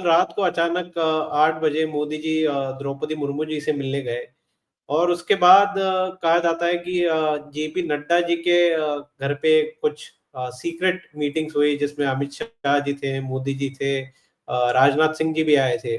रात को अचानक 8 बजे मोदी जी द्रौपदी मुर्मू जी से मिलने गए और उसके बाद कहा जाता है कि जेपी नड्डा जी के घर पे कुछ सीक्रेट मीटिंग्स हुई जिसमें अमित शाह जी थे, मोदी जी थे, राजनाथ सिंह जी भी आए थे।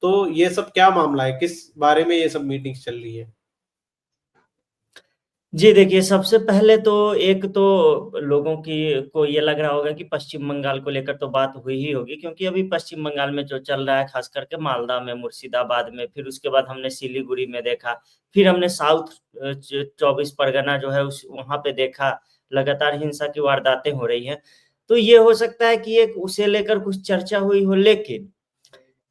तो ये सब क्या मामला है? किस बारे में ये सब मीटिंग्स चल रही है? जी देखिए, सबसे पहले तो एक तो लोगों की को ये लग रहा होगा कि पश्चिम बंगाल को लेकर तो बात हुई ही होगी क्योंकि अभी पश्चिम बंगाल में जो चल रहा है ख़ास करके मालदा में, मुर्शिदाबाद में, फिर उसके बाद हमने सिलीगुड़ी में देखा, फिर हमने साउथ 24 परगना जो है उस वहाँ पे देखा, लगातार हिंसा की वारदातें हो रही हैं। तो ये हो सकता है कि एक उसे लेकर कुछ चर्चा हुई हो लेकिन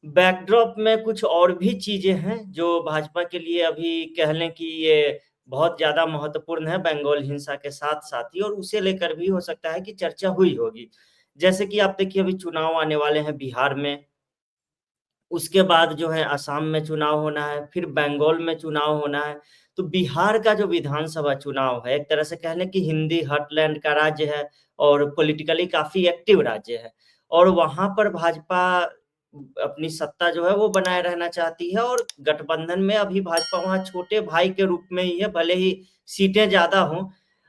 बैकड्रॉप में कुछ और भी चीज़ें हैं, जो भाजपा के लिए अभी कह लें कि ये बहुत ज़्यादा महत्वपूर्ण है बंगाल हिंसा के साथ-साथ ही और उसे लेकर भी हो सकता है कि चर्चा हुई होगी। जैसे कि आप देखिए अभी चुनाव आने वाले हैं बिहार में, उसके बाद जो है असम में चुनाव होना है, फिर बंगाल में चुनाव होना है। तो बिहार का जो विधानसभा चुनाव है, एक तरह से कह लें कि हिंदी हार्टलैंड का राज्य है और पॉलिटिकली काफ़ी एक्टिव राज्य है। और वहाँ पर भाजपा अपनी सत्ता जो है वो बनाए रहना चाहती है और गठबंधन में अभी भाजपा वहाँ छोटे भाई के रूप में ही है, भले ही सीटें ज़्यादा हों।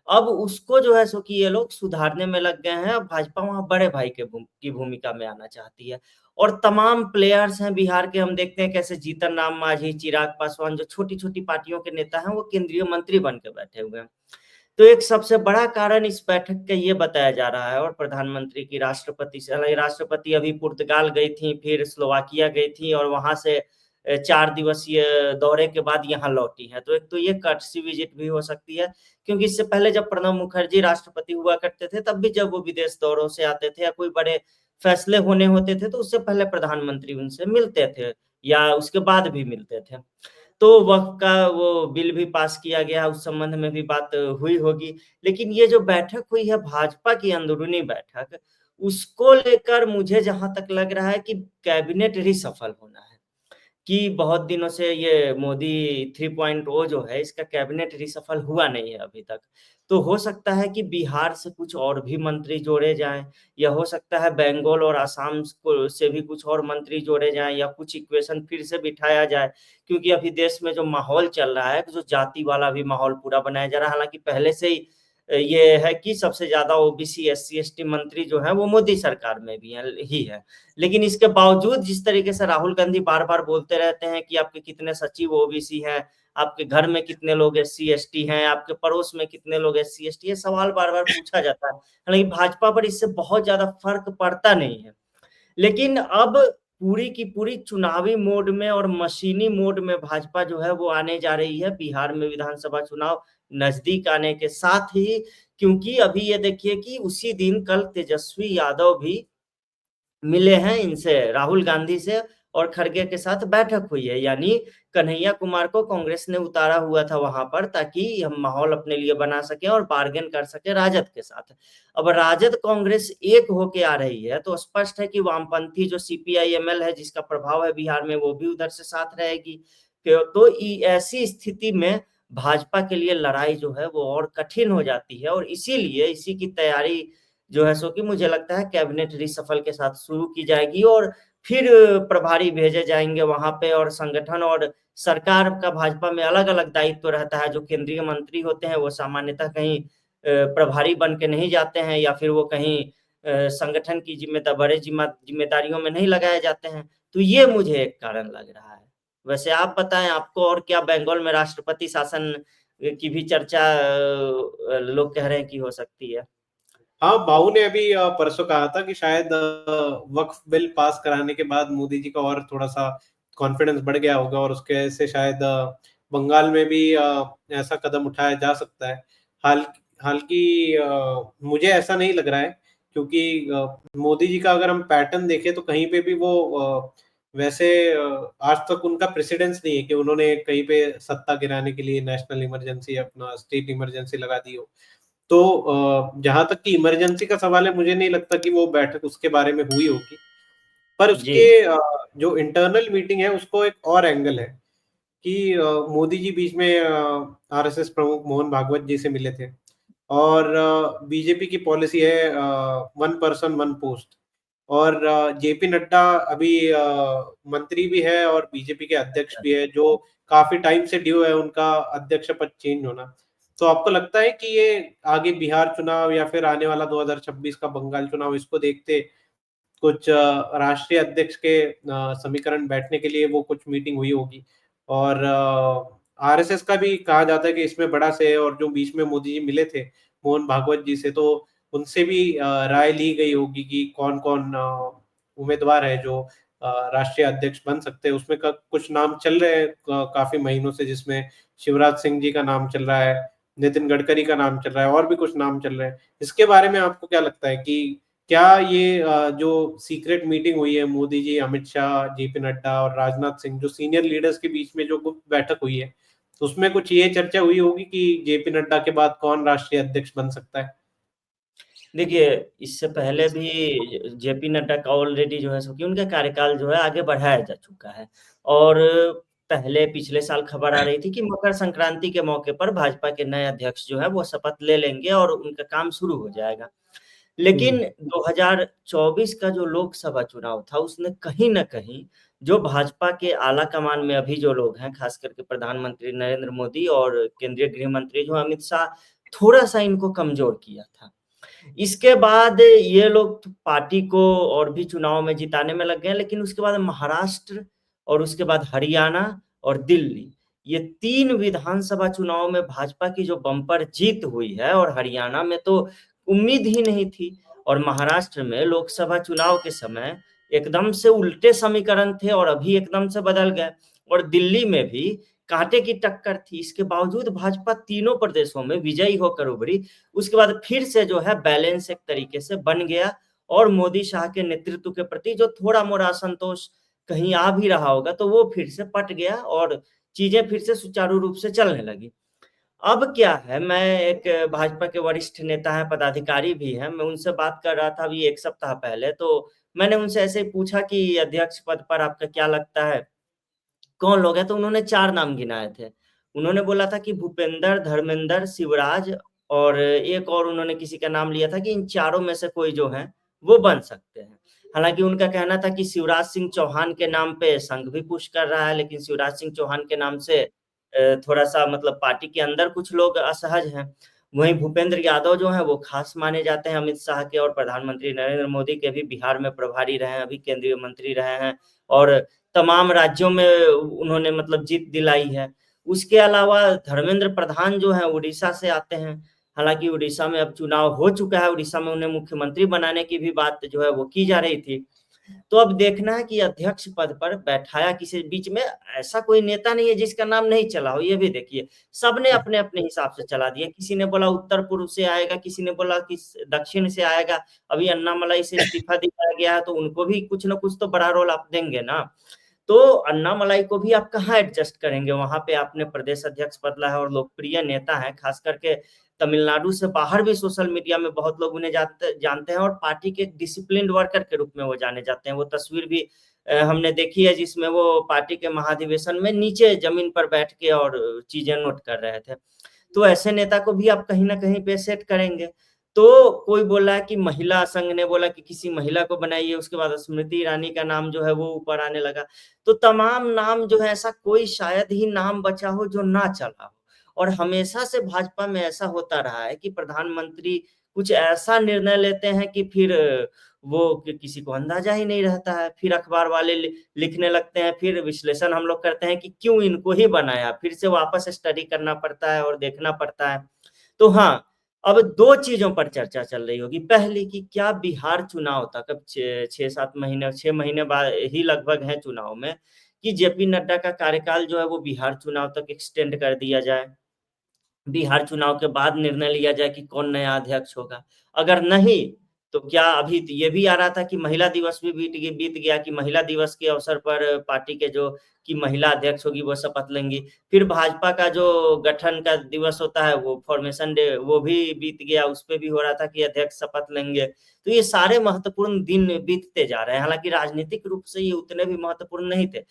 अब उसको जो है सो कि ये लोग सुधारने में लग गए हैं, अब भाजपा वहाँ बड़े भाई के की भूमिका में आना चाहती है। और तमाम प्लेयर्स हैं बिहार के, हम देखते हैं कैसे जीतन राम मांझी, चिराग पासवान जो छोटी-छोटी पार्टियों के नेता हैं, वो केंद्रीय मंत्री बन के बैठे हुए हैं। तो एक सबसे बड़ा कारण इस बैठक का ये बताया जा रहा है और प्रधानमंत्री की राष्ट्रपति से हालाँकि राष्ट्रपति अभी पुर्तगाल गई थी, फिर स्लोवाकिया गई थी और वहाँ से 4 दिवसीय दौरे के बाद यहाँ लौटी हैं। तो एक तो ये कर्टसी विज़िट भी हो सकती है, क्योंकि इससे पहले जब प्रणब मुखर्जी राष्ट्रपति हुआ करते थे, तब भी जब वो विदेश दौरों से आते थे या कोई बड़े फैसले होने होते थे, तो उससे पहले प्रधानमंत्री उनसे मिलते थे या उसके बाद भी मिलते थे। तो वक़्त का वो बिल भी पास किया गया, उस संबंध में भी बात हुई होगी। लेकिन ये जो बैठक हुई है भाजपा की अंदरूनी बैठक, उसको लेकर मुझे जहाँ तक लग रहा है कि कैबिनेट रिशफ़ल होना है। कि बहुत दिनों से ये मोदी 3.0 जो है, इसका कैबिनेट रिशफ़ल हुआ नहीं है अभी तक। तो हो सकता है कि बिहार से कुछ और भी मंत्री जोड़े जाएँ या हो सकता है बंगाल और असम को से भी कुछ और मंत्री जोड़े जाएँ या कुछ इक्वेशन फिर से बिठाया जाए। क्योंकि अभी देश में जो माहौल चल रहा है, जो जाति वाला भी माहौल पूरा बनाया जा रहा है। हालाँकि पहले से ही ये है कि सबसे ज़्यादा ओबीसी, एससी, एसटी मंत्री जो हैं, वो मोदी सरकार में भी हैं ही हैं। लेकिन इसके बावजूद जिस तरीके से राहुल गांधी बार-बार बोलते रहते हैं कि आपके कितने सचिव ओबीसी हैं, आपके घर में कितने लोग एससी, एसटी हैं, आपके पड़ोस में कितने लोग एससी, एसटी ये सवाल बार-बार पूछा जाता है। हालाँकि भाजपा पर इससे बहुत ज़्यादा फ़र्क पड़ता नहीं है। लेकिन अब पूरी की पूरी चुनावी मोड में और मशीनी मोड में भाजपा जो है वो आने जा रही है। बिहार में विधानसभा चुनाव नज़दीक आने के साथ ही क्योंकि अभी ये देखिए कि उसी दिन कल तेजस्वी यादव भी मिले हैं इनसे राहुल गांधी से और खड़गे के साथ बैठक हुई है। यानी कन्हैया कुमार को कांग्रेस ने उतारा हुआ था वहाँ पर ताकि हम माहौल अपने लिए बना सकें और बार्गेन कर सकें राजद के साथ। अब राजद कांग्रेस एक होके आ रही है तो स्पष्ट है कि वामपंथी जो सीपीआई-एमएल है जिसका प्रभाव है बिहार में वो भी उधर से साथ रहेगी। तो ऐसी स्थिति में भाजपा के लिए लड़ाई जो है वो और कठिन हो जाती है और इसीलिए इसी की तैयारी जो है सो कि मुझे लगता है कैबिनेट रिशफ़ल के साथ शुरू की जाएगी और फिर प्रभारी भेजे जाएँगे वहाँ पे और संगठन और सरकार का भाजपा में अलग-अलग दायित्व रहता है। जो केंद्रीय मंत्री होते हैं वो सामान्यतः कहीं प्रभारी बन के नहीं जाते हैं या फिर वो कहीं संगठन की बड़े ज़िम्मेदारियों में नहीं लगाए जाते हैं। तो ये मुझे एक कारण लग रहा है। वैसे आप बताएँ आपको और क्या बंगाल में राष्ट्रपति शासन की भी चर्चा लोग कह रहे हैं कि हो सकती है? हाँ, बाऊ ने अभी परसों कहा था कि शायद वक्फ बिल पास कराने के बाद मोदी जी का और थोड़ा-सा कॉन्फिडेंस बढ़ गया होगा और उसके वजह से शायद बंगाल में भी ऐसा कदम उठाया जा सकता है। हाल हालाँकि मुझे ऐसा नहीं लग रहा है क्योंकि मोदी जी का अगर हम पैटर्न देखें तो कहीं पे भी वो वैसे आज तक उनका प्रेसिडेंस नहीं है कि उन्होंने कहीं पे सत्ता गिराने के लिए नेशनल इमरजेंसी अपना स्टेट इमरजेंसी लगा दी हो। तो जहाँ तक कि इमरजेंसी का सवाल है, मुझे नहीं लगता कि वो बैठक उसके बारे में हुई होगी। पर जी। उसके जो इंटरनल मीटिंग है, उसको एक और एंगल है कि मोदी जी बीच में आरएसएस प्रमुख मोहन भागवत जी से मिले थे और बीजेपी की पॉलिसी है वन पर्सन वन पोस्ट। और जेपी नड्डा अभी मंत्री भी है और बीजेपी के अध्यक्ष भी है, जो काफी टाइम से ड्यू है उनका अध्यक्ष पद चेंज होना। तो आपको लगता है कि ये आगे बिहार चुनाव या फिर आने वाला 2026 का बंगाल चुनाव, इसको देखते कुछ राष्ट्रीय अध्यक्ष के समीकरण बैठने के लिए वो कुछ मीटिंग हुई होगी? और आरएसएस का भी कहा जाता है कि इसमें बड़ा से है, और जो बीच में मोदी जी मिले थे मोहन भागवत जी से, तो उनसे भी राय ली गई होगी कि कौन कौन उम्मीदवार है जो राष्ट्रीय अध्यक्ष बन सकते हैं। उसमें कुछ नाम चल रहे हैं काफी महीनों से, जिसमें शिवराज सिंह जी का नाम चल रहा है, नितिन गडकरी का नाम चल रहा है, और भी कुछ नाम चल रहे हैं। इसके बारे में आपको क्या लगता है कि क्या ये जो सीक्रेट मीटिंग हुई है मोदी जी, अमित शाह, जेपी नड्डा और राजनाथ सिंह, जो सीनियर लीडर्स के बीच में जो गुप्त बैठक हुई है, तो उसमें कुछ ये चर्चा हुई होगी कि जेपी नड्डा के बाद कौन राष्ट्रीय अध्यक्ष बन सकता है? देखिए, इससे पहले भी जेपी नड्डा का ऑलरेडी जो है सो कि उनका कार्यकाल जो है आगे बढ़ाया जा चुका है। और पहले पिछले साल खबर आ रही थी कि मकर संक्रांति के मौके पर भाजपा के नए अध्यक्ष जो है वो शपथ ले लेंगे और उनका काम शुरू हो जाएगा। लेकिन हुँ। 2024 का जो लोकसभा चुनाव था, उसने कहीं न कहीं जो भाजपा के आला कमान में अभी जो लोग हैं, खास करके प्रधानमंत्री नरेंद्र मोदी और केंद्रीय गृह मंत्री जो अमित शाह, थोड़ा-सा इनको कमज़ोर किया था। इसके बाद ये लोग पार्टी को और भी चुनाव में जिताने में लग गए, लेकिन उसके बाद महाराष्ट्र और उसके बाद हरियाणा और दिल्ली, ये 3 विधानसभा चुनाव में भाजपा की जो बम्पर जीत हुई है, और हरियाणा में तो उम्मीद ही नहीं थी, और महाराष्ट्र में लोकसभा चुनाव के समय एकदम से उल्टे समीकरण थे और अभी एकदम से बदल गए, और दिल्ली में भी कांटे की टक्कर थी। इसके बावजूद भाजपा तीनों प्रदेशों में विजयी होकर उभरी। उसके बाद फिर से जो है बैलेंस एक तरीके से बन गया, और मोदी शाह के नेतृत्व के प्रति जो थोड़ा-मोड़ा असंतोष कहीं आ भी रहा होगा, तो वो फिर से पट गया और चीज़ें फिर से सुचारू रूप से चलने लगी। अब क्या है, मैं एक भाजपा के वरिष्ठ नेता हैं, पदाधिकारी भी हैं, मैं उनसे बात कर रहा था अभी 1 सप्ताह पहले, तो मैंने उनसे ऐसे ही पूछा कि अध्यक्ष पद पर आपका क्या लगता है? कौन लोग हैं? तो उन्होंने 4 नाम गिनाए थे। उन्होंने बोला था कि भूपेंद्र, धर्मेंद्र, शिवराज और एक और उन्होंने किसी का नाम लिया था कि इन चारों में से कोई जो है, वो बन सकते हैं। हालाँकि उनका कहना था कि शिवराज सिंह चौहान के नाम पे संघ भी पुश कर रहा है, लेकिन शिवराज सिंह चौहान के नाम से थोड़ा-सा मतलब पार्टी के अंदर कुछ लोग असहज हैं। वहीं भूपेंद्र यादव जो हैं, वो खास माने जाते हैं अमित शाह के और प्रधानमंत्री नरेंद्र मोदी के भी बिहार में प्रभारी रहे हैं, अभी केंद्रीय मंत्री रहे हैं और तमाम राज्यों में उन्होंने मतलब जीत दिलाई है। उसके अलावा धर्मेंद्र प्रधान जो हैं उड़ीसा से आते हैं। हालाँकि उड़ीसा में अब चुनाव हो चुका है, उड़ीसा में उन्हें मुख्यमंत्री बनाने की भी बात जो है वो की जा रही थी। तो अब देखना है कि अध्यक्ष पद पर बैठाया किसे, बीच में ऐसा कोई नेता नहीं है जिसका नाम नहीं चला हो, ये भी देखिए। सबने अपने-अपने हिसाब से चला दिया। किसी ने बोला उत्तर पूर्व से आएगा, किसी ने बोला कि दक्षिण से आएगा। अभी अन्नामलाई से इस्तीफा दिया गया है, तो उनको भी कुछ न कुछ तो बड़ा रोल आप देंगे ना। तो अन्नामलाई को भी आप कहाँ एडजस्ट करेंगे? वहाँ पे आपने प्रदेश अध्यक्ष बदला है और लोकप्रिय नेता हैं, खास करके तमिलनाडु से बाहर भी सोशल मीडिया में बहुत लोग उन्हें जानते हैं और पार्टी के एक डिसिप्लिन्ड वर्कर के रूप में वो जाने जाते हैं। वो तस्वीर भी हमने देखी है जिसमें वो पार्टी के महाधिवेशन में नीचे ज़मीन पर बैठ के और चीज़ें नोट कर रहे थे। तो ऐसे नेता को भी आप कहीं न कहीं पे सेट करेंगे। तो कोई बोल रहा है कि महिला संघ ने बोला कि किसी महिला को बनाइए, उसके बाद स्मृति ईरानी का नाम जो है वो ऊपर आने लगा। तो तमाम नाम जो है ऐसा कोई शायद ही नाम बचा हो जो ना चला हो। और हमेशा से भाजपा में ऐसा होता रहा है कि प्रधानमंत्री कुछ ऐसा निर्णय लेते हैं कि फिर वो किसी को अंदाज़ा ही नहीं रहता है। फिर अखबार वाले लिखने लगते हैं, फिर विश्लेषण हम लोग करते हैं कि क्यों इनको ही बनाया? फिर से वापस स्टडी करना पड़ता है और देखना पड़ता है। तो हाँ, अब 2 चीज़ों पर चर्चा चल रही होगी। पहली कि क्या बिहार चुनाव तक अब 6-7 महीने 6 महीने बाद ही लगभग हैं चुनाव में, कि जेपी नड्डा का कार्यकाल जो है वो बिहार चुनाव तक एक्सटेंड कर दिया जाए। बिहार चुनाव के बाद निर्णय लिया जाए कि कौन नया अध्यक्ष होगा। अगर नहीं, तो क्या अभी ये भी आ रहा था कि महिला दिवस भी बीत गया कि महिला दिवस के अवसर पर पार्टी के जो की महिला अध्यक्ष होगी वो शपथ लेंगी। फिर भाजपा का जो गठन का दिवस होता है वो फॉर्मेशन डे वो भी बीत गया, उसपे भी हो रहा था कि अध्यक्ष शपथ लेंगे। तो ये सारे महत्वपूर्ण दिन बीतते जा रहे हैं, हालाँकि राजनीतिक रूप से ये उतने भी महत्वपूर्ण नहीं थे।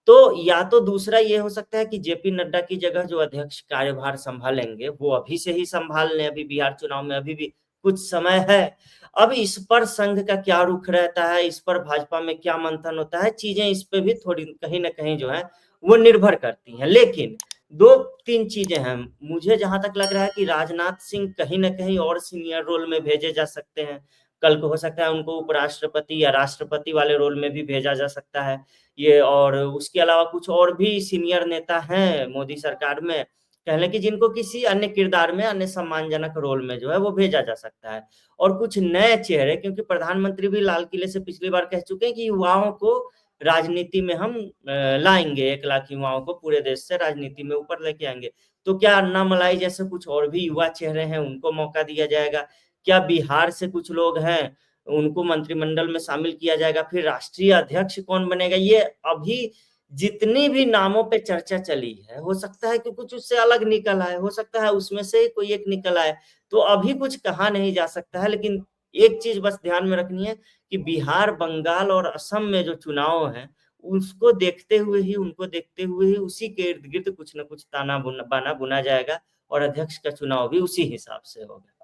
तो या तो दूसरा ये हो सकता है कि जेपी नड्डा की जगह जो अध्यक्ष कार्यभार सँभालेंगे, वो अभी से ही सँभाल लें, अभी बिहार चुनाव में अभी भी कुछ समय है। अब इस पर संघ का क्या रुख रहता है, इस पर भाजपा में क्या मंथन होता है, चीजें इस पे भी थोड़ी कहीं न कहीं जो है वो निर्भर करती हैं। लेकिन 2-3 चीजें हैं, मुझे जहाँ तक लग रहा है कि राजनाथ सिंह कहीं न कहीं और सीनियर रोल में भेजे जा सकते हैं। कल को हो सकता है उनको उपराष्ट्रपति या राष्ट्रपति वाले रोल में भी भेजा जा सकता है। ये और उसके अलावा कुछ और भी सीनियर नेता हैं मोदी सरकार में, कह लें कि जिनको किसी अन्य किरदार में, अन्य सम्मानजनक रोल में जो है वो भेजा जा सकता है। और कुछ नए चेहरे, क्योंकि प्रधानमंत्री भी लाल किले से पिछली बार कह चुके हैं कि युवाओं को राजनीति में हम लाएँगे, 1 लाख युवाओं को पूरे देश से राजनीति में ऊपर लेके आएँगे। तो क्या अन्नामलाई जैसे कुछ और भी युवा चेहरे हैं, उनको मौका दिया जाएगा? क्या बिहार से कुछ लोग हैं, उनको मंत्रिमंडल में शामिल किया जाएगा? फिर राष्ट्रीय अध्यक्ष कौन बनेगा? ये अभी जितनी भी नामों पे चर्चा चली है, हो सकता है कि कुछ उससे अलग निकल आए, हो सकता है उसमें से ही कोई एक निकल आए। तो अभी कुछ कहा नहीं जा सकता है, लेकिन एक चीज़ बस ध्यान में रखनी है कि बिहार, बंगाल और असम में जो चुनाव हैं, उसको देखते हुए ही, उनको देखते हुए ही उसी के इर्द-गिर्द कुछ न कुछ ताना बुना बाना बुना जाएगा और अध्यक्ष का चुनाव भी उसी हिसाब से होगा।